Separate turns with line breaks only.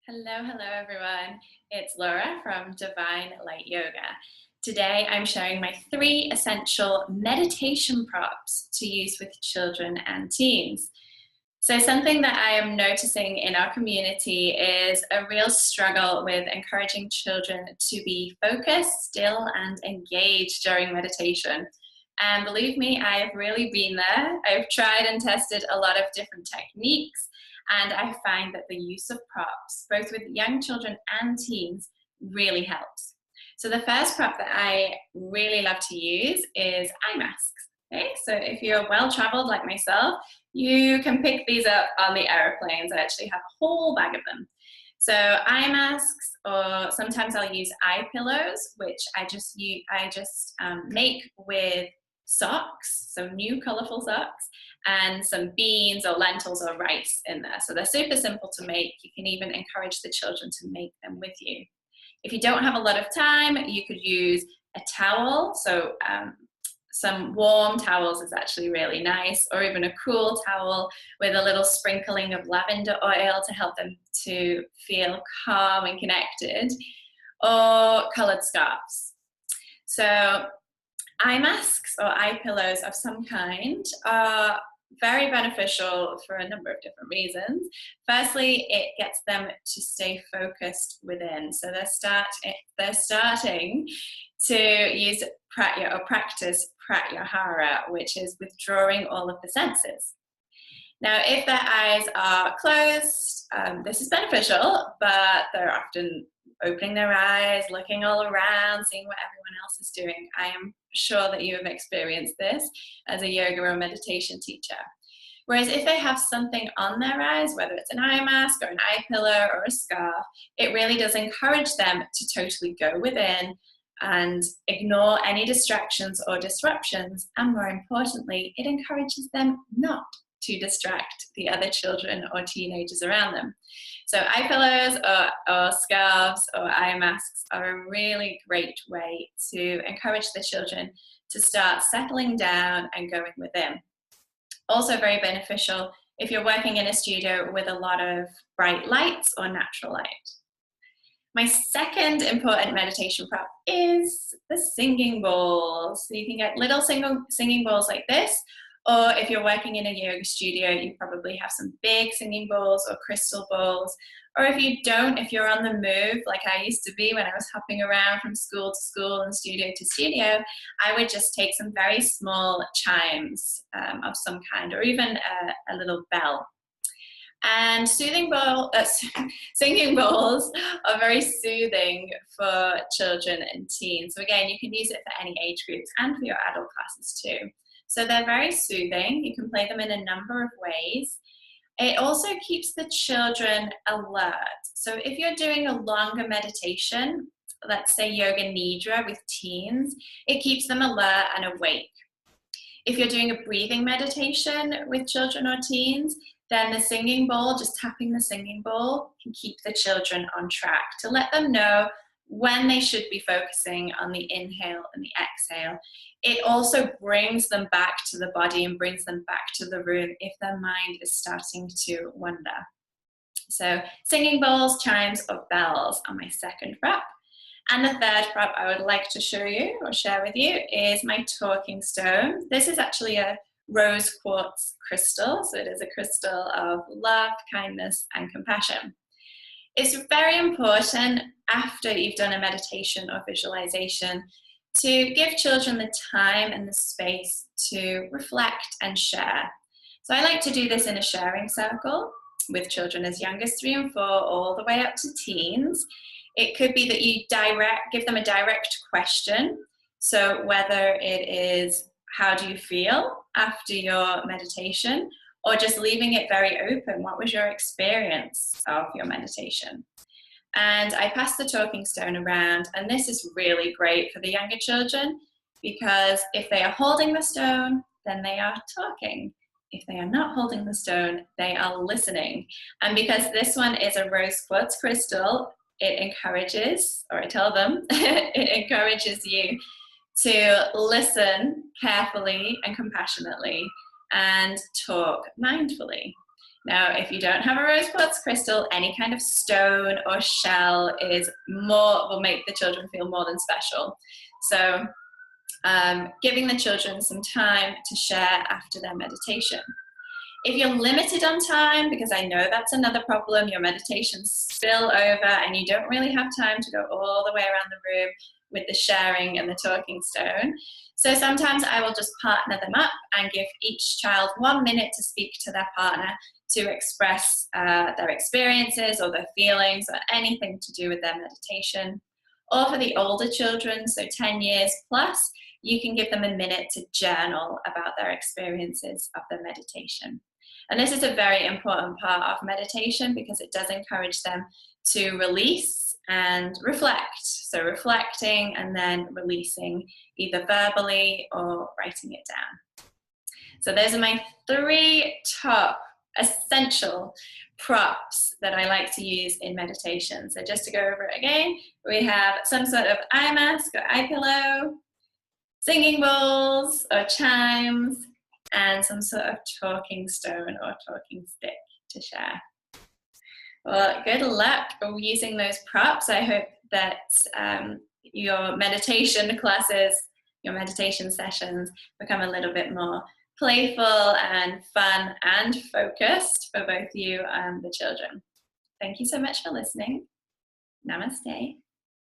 Hello everyone. It's Laura from Divine Light Yoga. Today I'm sharing my 3 essential meditation props to use with children and teens. So something that I am noticing in our community is a real struggle with encouraging children to be focused, still, and engaged during meditation. And believe me, I have really been there. I've tried and tested a lot of different techniques, and I find that the use of props, both with young children and teens, really helps. So the first prop that I really love to use is eye masks. Okay, so if you're well-traveled like myself, you can pick these up on the airplanes. I actually have a whole bag of them. So eye masks, or sometimes I'll use eye pillows, which I just make with socks, so new colorful socks, and some beans or lentils or rice in there. So they're super simple to make. You can even encourage the children to make them with you. If you don't have a lot of time, you could use a towel. So some warm towels is actually really nice, or even a cool towel with a little sprinkling of lavender oil to help them to feel calm and connected, or colored scarves. So eye masks or eye pillows of some kind are very beneficial for a number of different reasons. Firstly, it gets them to stay focused within. So they're starting to use pratya or practice pratyahara, which is withdrawing all of the senses. Now, if their eyes are closed, this is beneficial, but they're often opening their eyes, looking all around, seeing what everyone else is doing. I am sure that you have experienced this as a yoga or meditation teacher. Whereas if they have something on their eyes, whether it's an eye mask or an eye pillow or a scarf, it really does encourage them to totally go within and ignore any distractions or disruptions. And more importantly, it encourages them not to distract the other children or teenagers around them. So eye pillows or scarves or eye masks are a really great way to encourage the children to start settling down and going within. Also very beneficial if you're working in a studio with a lot of bright lights or natural light. My second important meditation prop is the singing bowls. So you can get little singing bowls like this, or if you're working in a yoga studio, you probably have some big singing bowls or crystal bowls. Or if you don't, if you're on the move, like I used to be when I was hopping around from school to school and studio to studio, I would just take some very small chimes of some kind, or even a little bell. And singing bowls are very soothing for children and teens. So again, you can use it for any age groups and for your adult classes too. So they're very soothing. You can play them in a number of ways. It also keeps the children alert. So if you're doing a longer meditation, let's say Yoga Nidra with teens, it keeps them alert and awake. If you're doing a breathing meditation with children or teens, then the singing bowl, just tapping the singing bowl, can keep the children on track to let them know when they should be focusing on the inhale and the exhale. It also brings them back to the body and brings them back to the room if their mind is starting to wander. So singing bowls, chimes, or bells are my second prop. And the third prop I would like to show you or share with you is my talking stone. This is actually a rose quartz crystal. So it is a crystal of love, kindness, and compassion. It's very important after you've done a meditation or visualization to give children the time and the space to reflect and share. So I like to do this in a sharing circle with children as young as 3 and 4, all the way up to teens. It could be that you give them a direct question. So whether it is, how do you feel after your meditation? Or just leaving it very open. What was your experience of your meditation? And I pass the talking stone around, and this is really great for the younger children because if they are holding the stone, then they are talking. If they are not holding the stone, they are listening. And because this one is a rose quartz crystal, it encourages, or I tell them, it encourages you to listen carefully and compassionately and talk mindfully. Now, if you don't have a rose quartz crystal, any kind of stone or shell will make the children feel more than special. So giving the children some time to share after their meditation. If you're limited on time, because I know that's another problem, your meditations spill over and you don't really have time to go all the way around the room with the sharing and the talking stone. So sometimes I will just partner them up and give each child 1 minute to speak to their partner to express their experiences or their feelings or anything to do with their meditation. Or for the older children, so 10 years plus, you can give them a minute to journal about their experiences of their meditation. And this is a very important part of meditation because it does encourage them to release and reflect. So reflecting and then releasing either verbally or writing it down. So those are my 3 top essential props that I like to use in meditation. So just to go over it again, we have some sort of eye mask or eye pillow, singing bowls or chimes, and some sort of talking stone or talking stick to share. Well, good luck using those props. I hope that your meditation classes, your meditation sessions become a little bit more playful and fun and focused for both you and the children. Thank you so much for listening. Namaste.